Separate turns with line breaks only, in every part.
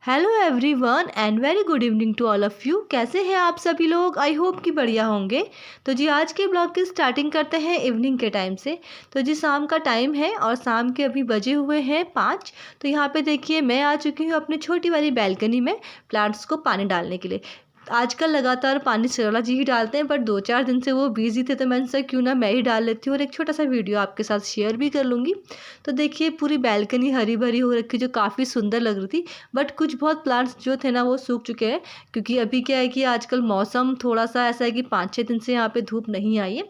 Hello everyone and very good evening to all of you. कैसे हैं आप सभी लोग? आई होप कि बढ़िया होंगे। तो जी आज के ब्लॉग की स्टार्टिंग करते हैं इवनिंग के टाइम से। तो जी शाम का टाइम है और शाम के अभी बजे हुए हैं 5। तो यहाँ पे देखिए मैं आ चुकी हूँ अपनी छोटी वाली बैल्कनी में प्लांट्स को पानी डालने के लिए। आजकल लगातार पानी सरला जी ही डालते हैं, बट 2-4 दिन से वो बिज़ी थे तो मैंने सोचा क्यों ना मैं ही डाल लेती हूँ और एक छोटा सा वीडियो आपके साथ शेयर भी कर लूँगी। तो देखिए पूरी बैल्कनी हरी भरी हो रखी जो काफ़ी सुंदर लग रही थी, बट कुछ बहुत प्लांट्स जो थे ना वो सूख चुके हैं, क्योंकि अभी क्या है कि आजकल मौसम थोड़ा सा ऐसा है कि 5-6 दिन से यहाँ पे धूप नहीं आई है।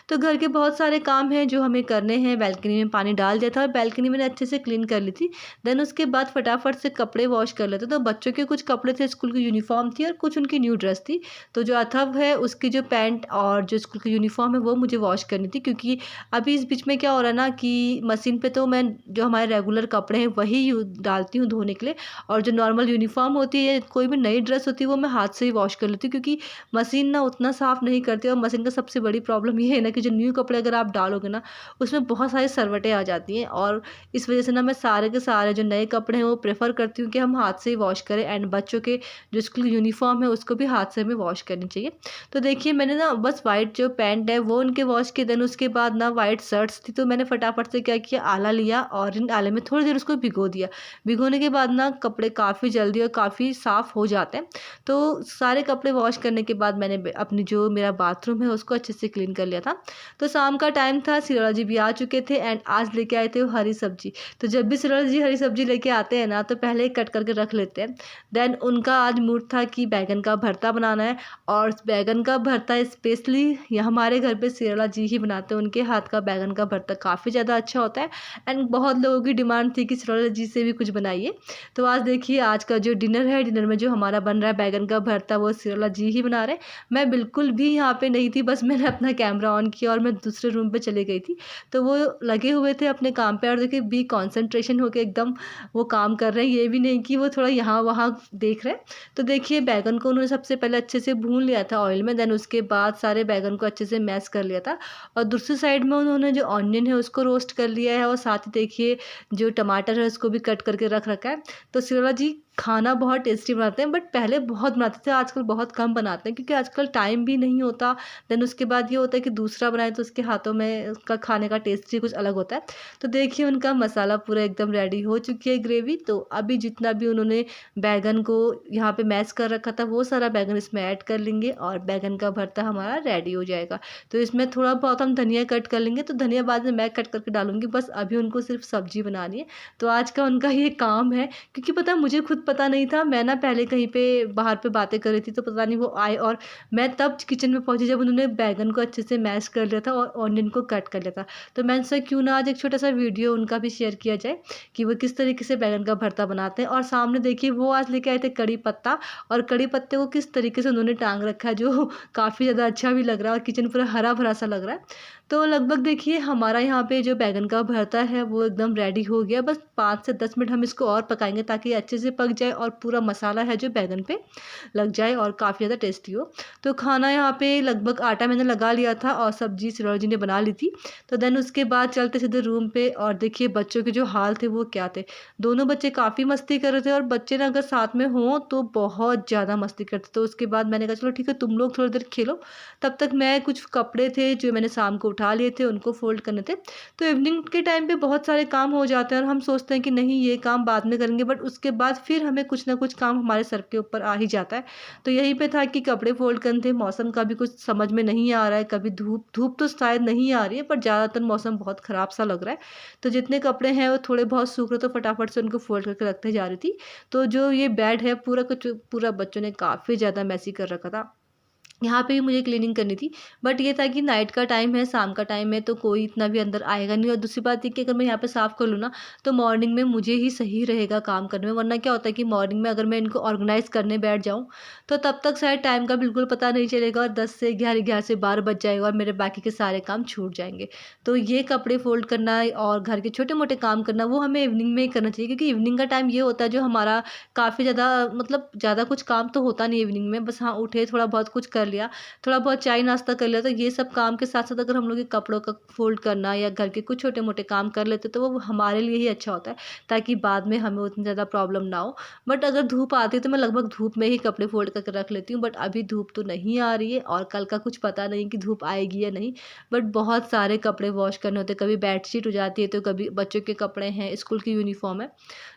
तो घर के बहुत सारे काम हैं जो हमें करने हैं। बैल्कनी में पानी डाल दिया था और बैल्कनी मैंने अच्छे से क्लीन कर ली थी। देन उसके बाद फटाफट से कपड़े वॉश कर लेते। तो बच्चों के कुछ कपड़े थे, स्कूल की यूनिफॉर्म थी और कुछ उनकी न्यू ड्रेस थी। तो जो अथव है उसकी जो पैंट और जो स्कूल की यूनिफॉर्म है वो मुझे वॉश करनी थी, क्योंकि अभी इस बीच में क्या हो रहा है ना कि मशीन पे तो मैं जो हमारे रेगुलर कपड़े हैं वही डालती हूँ धोने के लिए, और जो नॉर्मल यूनिफॉर्म होती है कोई भी नई ड्रेस होती है वो मैं हाथ से ही वॉश कर लेती हूँ, क्योंकि मशीन ना उतना साफ़ नहीं करती। और मशीन का सबसे बड़ी प्रॉब्लम ये है ना कि जो न्यू कपड़े अगर आप डालोगे ना उसमें बहुत सारी सरवटें आ जाती हैं, और इस वजह से ना मैं सारे के सारे जो नए कपड़े हैं वो प्रेफर करती हूँ कि हम हाथ से ही वॉश करें। एंड बच्चों के जो स्कूल यूनिफॉर्म है उसको भी हाथ से हमें वॉश करनी चाहिए। तो देखिए मैंने ना बस वाइट जो पैंट है वो उनके वॉश किए। देन उसके बाद ना वाइट शर्ट्स थी तो मैंने फटाफट से क्या किया, आला लिया और इन आले में थोड़ी देर उसको भिगो दिया। भिगोने के बाद ना कपड़े काफ़ी जल्दी और काफ़ी साफ़ हो जाते हैं। तो सारे कपड़े वॉश करने के बाद मैंने अपनी जो मेरा बाथरूम है उसको अच्छे से क्लीन कर लिया था। तो शाम का टाइम था, सिरोड़ा जी भी आ चुके थे एंड आज लेके आए थे वो हरी सब्जी। तो जब भी सिरोड़ा जी हरी सब्जी लेके आते हैं ना तो पहले ही कट करके रख लेते हैं। देन उनका आज मूड था कि बैगन का भरता बनाना है, और बैगन का भरता स्पेशली ये हमारे घर पे सिरोड़ा जी ही बनाते हैं। उनके हाथ का बैगन का भरता काफ़ी ज़्यादा अच्छा होता है एंड बहुत लोगों की डिमांड थी कि सिरोड़ा जी से भी कुछ बनाइए। तो आज देखिए आज का जो डिनर है, डिनर में जो हमारा बन रहा है बैगन का भरता वो सिरोड़ा जी ही बना रहे हैं। मैं बिल्कुल भी यहाँ पे नहीं थी, बस मैंने अपना कैमरा ऑन किया और मैं दूसरे रूम पे चली गई थी। तो वो लगे हुए थे अपने काम पे और देखिए बी कॉन्सेंट्रेशन होके एकदम वो काम कर रहे हैं, ये भी नहीं कि वो थोड़ा यहाँ वहाँ देख रहे हैं। तो देखिए बैगन को उन्होंने सबसे पहले अच्छे से भून लिया था ऑयल में। देन उसके बाद सारे बैगन को अच्छे से मैश कर लिया था, और दूसरी साइड में उन्होंने जो ऑनियन है उसको रोस्ट कर लिया है, और साथ ही देखिए जो टमाटर है उसको भी कट करके रख रखा है। तो सिरोड़ा जी खाना बहुत टेस्टी बनाते हैं, बट पहले बहुत बनाते थे, आजकल बहुत कम बनाते हैं क्योंकि आजकल टाइम भी नहीं होता। देन उसके बाद ये होता है कि दूसरा बनाए तो उसके हाथों में उसका खाने का टेस्ट ही कुछ अलग होता है। तो देखिए उनका मसाला पूरा एकदम रेडी हो चुकी है ग्रेवी। तो अभी जितना भी उन्होंने बैगन को यहाँ पे मैश कर रखा था वो सारा बैगन इसमें ऐड कर लेंगे और बैगन का भरता हमारा रेडी हो जाएगा। तो इसमें थोड़ा बहुत हम धनिया कट कर लेंगे, तो धनिया बाद में मैं कट करके डालूंगी, बस अभी उनको सिर्फ सब्जी बनानी है। तो आज का उनका ये काम है, क्योंकि पता मुझे खुद पता नहीं था। मैं ना पहले कहीं पे बाहर पे बातें कर रही थी तो पता नहीं वो आए, और मैं तब किचन में पहुंची जब उन्होंने बैगन को अच्छे से मैश कर लिया था और ऑनियन को कट कर लिया था। तो मैंने सोचा क्यों ना आज एक छोटा सा वीडियो उनका भी शेयर किया जाए कि वो किस तरीके से बैगन का भरता बनाते हैं। और सामने देखिए वो आज लेके आए थे कड़ी पत्ता, और कड़ी पत्ते को किस तरीके से उन्होंने टांग रखा है जो काफ़ी ज़्यादा अच्छा भी लग रहा है और किचन पूरा हरा भरा सा लग रहा है। तो लगभग देखिए हमारा यहाँ पे जो बैगन का भरता है वो एकदम रेडी हो गया। बस 5 से 10 मिनट हम इसको और पकाएंगे ताकि अच्छे से पक जाए और पूरा मसाला है जो बैगन पे लग जाए और काफ़ी ज़्यादा टेस्टी हो। तो खाना यहाँ पे लगभग आटा मैंने लगा लिया था और सब्जी सिरोड़ा जी ने बना ली थी। तो देन उसके बाद चलते सीधे रूम पे, और देखिए बच्चों के जो हाल थे वो क्या थे। दोनों बच्चे काफ़ी मस्ती कर रहे थे, और बच्चे ना अगर साथ में हों तो बहुत ज़्यादा मस्ती करते। तो उसके बाद मैंने कहा चलो ठीक है तुम लोग थोड़ी देर खेलो, तब तक मैं कुछ कपड़े थे जो मैंने शाम को उठा लिए थे उनको फोल्ड करने थे। तो इवनिंग के टाइम पे बहुत सारे काम हो जाते हैं और हम सोचते हैं कि नहीं ये काम बाद में करेंगे, बट उसके बाद फिर हमें कुछ ना कुछ काम हमारे सर के ऊपर आ ही जाता है। तो यहीं पे था कि कपड़े फोल्ड करने थे। मौसम का भी कुछ समझ में नहीं आ रहा है, कभी धूप धूप तो शायद नहीं आ रही है, पर ज़्यादातर मौसम बहुत ख़राब सा लग रहा है। तो जितने कपड़े हैं वो थोड़े बहुत सूख रहे तो फटाफट से उनको फोल्ड करके रखते जा रही थी। तो जो ये बेड है पूरा कुछ पूरा बच्चों ने काफ़ी ज़्यादा मैसी कर रखा था। यहाँ पे भी मुझे क्लीनिंग करनी थी, बट ये था कि नाइट का टाइम है, शाम का टाइम है तो कोई इतना भी अंदर आएगा नहीं। और दूसरी बात ये कि अगर मैं यहाँ पे साफ़ कर लूँ ना तो मॉर्निंग में मुझे ही सही रहेगा काम करने में। वरना क्या होता है कि मॉर्निंग में अगर मैं इनको ऑर्गेनाइज़ करने बैठ जाऊँ तो तब तक शायद टाइम का बिल्कुल पता नहीं चलेगा, और 10 से 11, 11 से 12 बज जाएगा और मेरे बाकी के सारे काम छूट जाएंगे। तो ये कपड़े फोल्ड करना और घर के छोटे मोटे काम करना वो हमें इवनिंग में ही करना चाहिए, क्योंकि इवनिंग का टाइम ये होता है जो हमारा काफ़ी ज़्यादा मतलब ज़्यादा कुछ काम तो होता नहीं इवनिंग में। बस हाँ उठे थोड़ा बहुत कुछ कर लिया, थोड़ा बहुत चाय नाश्ता कर लिया। तो ये सब काम के साथ साथ अगर हम लोग के कपड़ों का फोल्ड करना या घर के कुछ छोटे मोटे काम कर लेते तो वो हमारे लिए ही अच्छा होता है, ताकि बाद में हमें उतनी ज़्यादा प्रॉब्लम ना हो। बट अगर धूप आती है तो मैं लगभग धूप में ही कपड़े फोल्ड करके रख लेती हूँ। बट अभी धूप तो नहीं आ रही है और कल का कुछ पता नहीं कि धूप आएगी या नहीं। बट बहुत सारे कपड़े वॉश करने होते हैं, कभी बेडशीट हो जाती है तो कभी बच्चों के कपड़े हैं, स्कूल की यूनिफॉर्म है।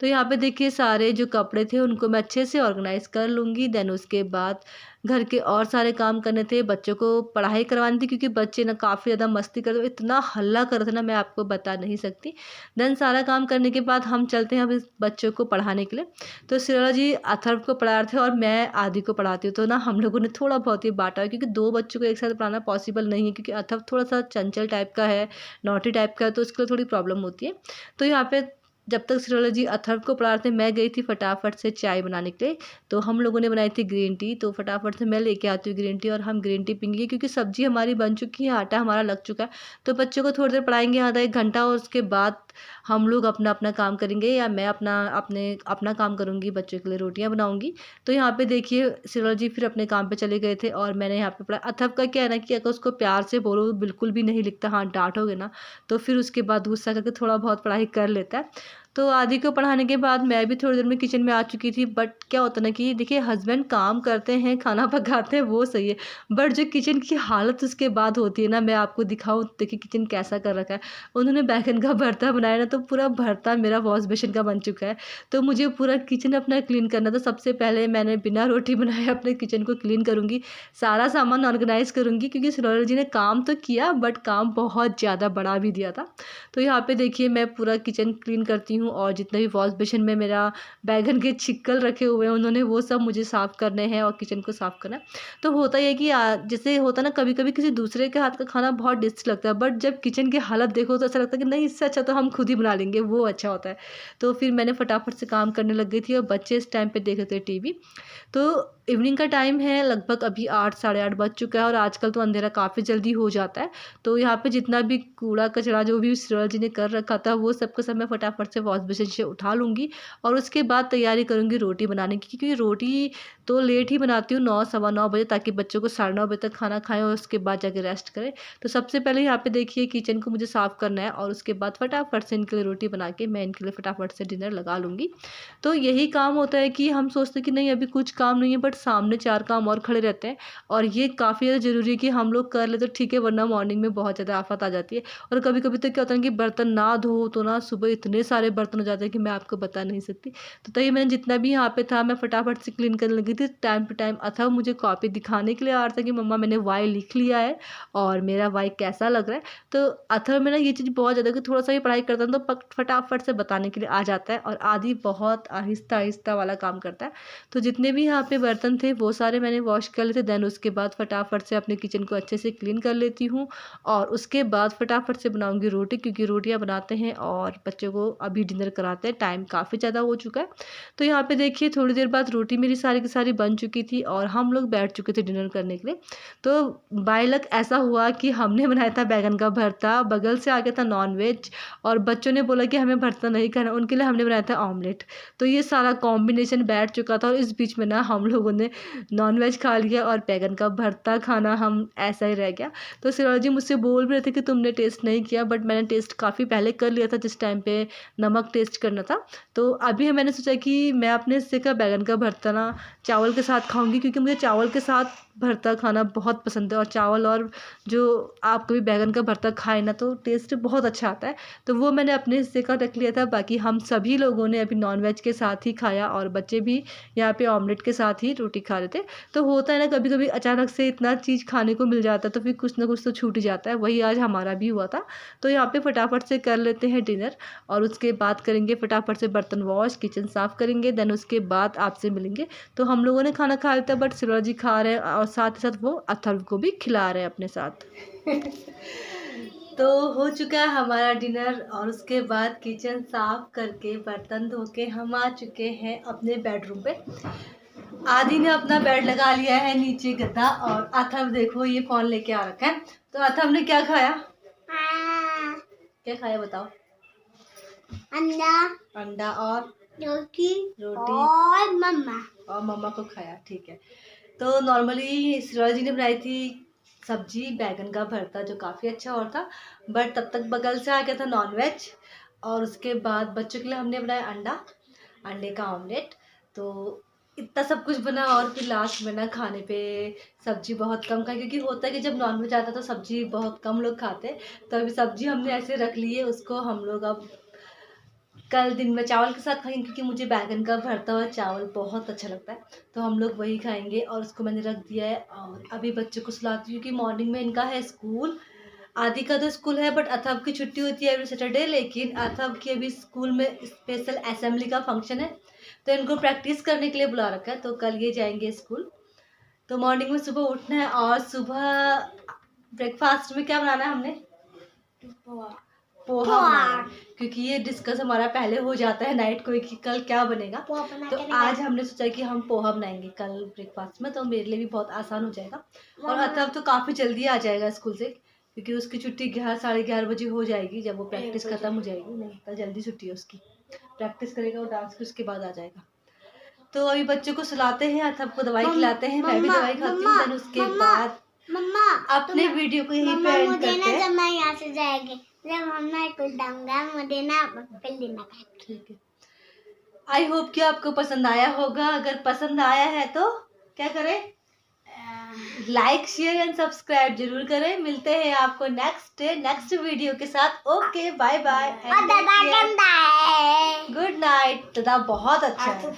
तो यहाँ पे देखिए सारे जो कपड़े थे उनको मैं अच्छे से ऑर्गेनाइज़ कर लूँगी। देन उसके बाद घर के और सारे काम करने थे, बच्चों को पढ़ाई करवानी थी क्योंकि बच्चे ना काफ़ी ज़्यादा मस्ती करते थे, इतना हल्ला कर रहे थे ना, मैं आपको बता नहीं सकती। देन सारा काम करने के बाद हम चलते हैं अब इस बच्चों को पढ़ाने के लिए। तो श्रेया जी अथर्व को पढ़ा रहे थे और मैं आदि को पढ़ाती हूँ। तो ना हम लोगों ने थोड़ा बहुत ही बाँटा है क्योंकि 2 बच्चों को एक साथ पढ़ाना पॉसिबल नहीं है, क्योंकि अथर्व थोड़ा-सा चंचल टाइप का है, नॉटी टाइप का है, तो उसके लिए थोड़ी प्रॉब्लम होती है। तो यहाँ पे जब तक श्रेया जी अथर्व को पढ़ा रहे थे, मैं गई थी फटाफट से चाय बनाने के लिए। तो हम लोगों ने बनाई थी ग्रीन टी, तो फटाफट से मैं लेके आती हूँ ग्रीन टी और हम ग्रीन टी पीएंगे क्योंकि सब्जी हमारी बन चुकी है, आटा हमारा लग चुका है। तो बच्चों को थोड़ी देर पढ़ाएंगे, आधा 1 घंटा, और उसके बाद हम लोग अपना अपना काम करेंगे या मैं अपना काम करूँगी, बच्चों के लिए रोटियाँ बनाऊँगी। तो यहाँ पे देखिए श्रेया जी फिर अपने काम पे चले गए थे और मैंने यहाँ पे पढ़ा। अथर्व का क्या है ना कि अगर उसको प्यार से बोलो बिल्कुल भी नहीं लिखता, हाँ डाँटोगे ना तो फिर उसके बाद गुस्सा करके थोड़ा बहुत पढ़ाई कर लेता है। तो आदि को पढ़ाने के बाद मैं भी थोड़ी देर में किचन में आ चुकी थी। बट क्या होता है ना कि देखिए हस्बैंड काम करते हैं, खाना पकाते हैं, वो सही है। बट जो किचन की हालत उसके बाद होती है ना, मैं आपको दिखाऊँ, देखिए किचन कैसा कर रखा है। उन्होंने बैंगन का भरता बनाया ना, तो पूरा भरता मेरा वॉश बेसिन का बन चुका है। तो मुझे पूरा किचन अपना क्लीन करना था। सबसे पहले मैंने बिना रोटी बनाए अपने किचन को क्लीन करूँगी, सारा सामान ऑर्गेनाइज़ करूँगी, क्योंकि श्रेया जी ने काम तो किया बट काम बहुत ज़्यादा बढ़ा भी दिया था। तो यहाँ पे देखिए मैं पूरा किचन क्लीन करती हूँ और जितने भी वॉश बेसिन में मेरा बैंगन के छिक्कल रखे हुए हैं उन्होंने वो सब मुझे साफ़ करने हैं और किचन को साफ़ करना है। तो होता ये है कि जैसे होता है ना, कभी-कभी किसी दूसरे के हाथ का खाना बहुत टेस्टी लगता है, बट जब किचन की हालत देखो तो ऐसा लगता है कि नहीं, इससे अच्छा तो हम खुद ही बना लेंगे, वो अच्छा होता है। तो फिर मैंने फटाफट से काम करने लग गई थी और बच्चे इस टाइम पे देख रहे थे टीवी। तो इवनिंग का टाइम है, लगभग अभी 8 साढ़े 8 बज चुका है और आजकल तो अंधेरा काफ़ी जल्दी हो जाता है। तो यहाँ पे जितना भी कूड़ा-कचरा जो भी श्रेया जी ने कर रखा था वो सब का सब मैं फटाफट से वॉश बेसिन से उठा लूँगी और उसके बाद तैयारी करूँगी रोटी बनाने की, क्योंकि रोटी तो लेट ही बनाती हूँ 9 सवा 9 बजे, ताकि बच्चों को साढ़े 9 बजे तक खाना खाएँ और उसके बाद जाके रेस्ट करें। तो सबसे पहले यहाँ पे देखिए किचन को मुझे साफ़ करना है और उसके बाद फटाफट से इनके लिए रोटी बना के मैं इनके लिए फटाफट से डिनर लगा लूँगी। तो यही काम होता है कि हम सोचते हैं कि नहीं अभी कुछ काम नहीं है, बट सामने 4 काम और खड़े रहते हैं और ये काफ़ी ज़्यादा ज़रूरी है कि हम लोग कर लें तो ठीक है, वरना मॉर्निंग में बहुत ज़्यादा आफ़त आ जाती है। और कभी-कभी तो क्या होता है कि बर्तन ना धो तो ना सुबह इतने सारे बर्तन हो जाते हैं कि मैं आपको बता नहीं सकती। तो तभी मैंने जितना भी यहाँ पे था मैं फटाफट से क्लीन करने लगी थी। टाइम टू टाइम अथर्व मुझे कॉपी दिखाने के लिए आ रहा था कि मम्मा मैंने वाई लिख लिया है और मेरा वाई कैसा लग रहा है। तो अथर्व में ना ये चीज़ बहुत ज़्यादा कि थोड़ा-सा भी पढ़ाई करता है तो फटाफट से बताने के लिए आ जाता है और आदि बहुत आहिस्ता-आहिस्ता वाला काम करता है। तो जितने भी यहाँ पे बर्तन थे वो सारे मैंने वॉश कर लिए थे। देन उसके बाद फटाफट से अपने किचन को अच्छे से क्लीन कर लेती हूँ और उसके बाद फटाफट से बनाऊँगी रोटी, क्योंकि रोटियाँ बनाते हैं और बच्चों को अभी डिनर कराते हैं, टाइम काफ़ी ज़्यादा हो चुका है। तो यहाँ पे देखिए थोड़ी देर बाद रोटी मेरी सारी की सारी बन चुकी थी और हम लोग बैठ चुके थे डिनर करने के लिए। तो बाय लक ऐसा हुआ कि हमने बनाया था बैंगन का भरता, बगल से आ गया था नॉन-वेज और बच्चों ने बोला कि हमें भरता नहीं खाना, उनके लिए हमने बनाया था ऑमलेट। तो ये सारा कॉम्बिनेशन बैठ चुका था और इस बीच में ना हम लोगों ने नॉन-वेज खा लिया और बैंगन का भरता खाना हम ऐसा ही रह गया। तो श्रेया जी मुझसे बोल भी रहे थे कि तुमने टेस्ट नहीं किया, बट मैंने टेस्ट काफ़ी पहले कर लिया था जिस टाइम पे नमक टेस्ट करना था। तो अभी मैंने सोचा कि मैं अपने हिस्से का बैंगन का भरता ना चावल के साथ खाऊँगी, क्योंकि मुझे चावल के साथ भरता खाना बहुत पसंद है और चावल और जो आप कभी बैंगन का भरता खाएँ ना तो टेस्ट बहुत अच्छा आता है। तो वो मैंने अपने हिस्से का रख लिया था, बाकी हम सभी लोगों ने अभी नॉन-वेज के साथ ही खाया और बच्चे भी यहाँ पे ऑमलेट के साथ ही रोटी खा रहे थे। तो होता है ना कभी-कभी अचानक से इतना चीज़ खाने को मिल जाता है तो फिर कुछ ना कुछ तो छूट ही जाता है, वही आज हमारा भी हुआ था। तो यहाँ पे फटाफट से कर लेते हैं डिनर और उसके बाद करेंगे फटाफट से बर्तन वॉश, किचन साफ़ करेंगे, देन उसके बाद आपसे मिलेंगे। तो हम लोगों ने खाना खा लिया था, बट श्रेया जी खा रहे हैं और साथ ही साथ वो अथर्व को भी खिला रहे हैं अपने साथ। तो हो चुका है हमारा डिनर और उसके बाद किचन साफ करके बर्तन धो के हम आ चुके हैं अपने बेडरूम पे। आदि ने अपना बेड लगा लिया है, नीचे गद्दा, और अथर्व देखो ये फोन लेके आ रखा है। तो अथर्व ने क्या खाया? क्या खाया बताओ? अंडा और रोटी और मम्मा को खाया, ठीक है। तो नॉर्मली सिरोजा जी ने बनाई थी सब्जी बैगन का भरता, जो काफ़ी अच्छा और था, बट तब तक बगल से आ गया था नॉनवेज। और उसके बाद बच्चों के लिए हमने बनाया अंडे का ऑमलेट। तो इतना सब कुछ बना, और फिर लास्ट में ना खाने पे सब्जी बहुत कम खाई, क्योंकि होता है कि जब नॉनवेज आता है तो सब्जी बहुत कम लोग खाते हैं। तो अभी सब्जी हमने ऐसे रख ली है, उसको हम लोग अब कल दिन में चावल के साथ खाएंगे, क्योंकि मुझे बैगन का भरता हुआ चावल बहुत अच्छा लगता है। तो हम लोग वही खाएंगे, और उसको मैंने रख दिया है। और अभी बच्चों को सुलाती हूँ, क्योंकि मॉर्निंग में इनका है स्कूल। आदि का तो स्कूल है, बट अथर्व की छुट्टी होती है एवरी सैटरडे, लेकिन अथर्व की अभी स्कूल में स्पेशल असेंबली का फंक्शन है, तो इनको प्रैक्टिस करने के लिए बुला रखा है। तो कल ये जाएंगे स्कूल। तो मॉर्निंग में सुबह उठना है, और सुबह ब्रेकफास्ट में क्या बनाना है हमने? पोहा बनाना है, क्योंकि ये डिस्कस हमारा पहले हो जाता है नाइट को कि कल क्या बनेगा। तो आज हमने सोचा कि हम पोहा बनाएंगे कल ब्रेकफास्ट में, तो मेरे लिए भी बहुत आसान हो जाएगा। और अतः तो काफ़ी जल्दी आ जाएगा स्कूल से, क्योंकि उसकी छुट्टी 11 साढ़े 11 बजे हो जाएगी, जब वो प्रैक्टिस खत्म हो जाएगी। नहीं, कल जल्दी छुट्टी है उसकी, प्रैक्टिस करेगा और डांस की, उसके बाद आ जाएगा। तो अभी बच्चों को सुलाते हैं, अथर्व को दवाई खिलाते हैं, मैं भी दवाई खाती हूँ। देन उसके बाद अपने वीडियो को यहीं पे एंड करते हैं।
जब मैं यहाँ से जाएगी, जब हम ना कुछ दूंगा मुझे ना फिर देना।
ठीक है, आई होप कि आपको पसंद आया होगा। अगर पसंद आया है तो क्या करें? लाइक शेयर एंड सब्सक्राइब जरूर करें। मिलते हैं आपको नेक्स्ट वीडियो के साथ। Okay, bye bye, good night. दादा बहुत अच्छा है।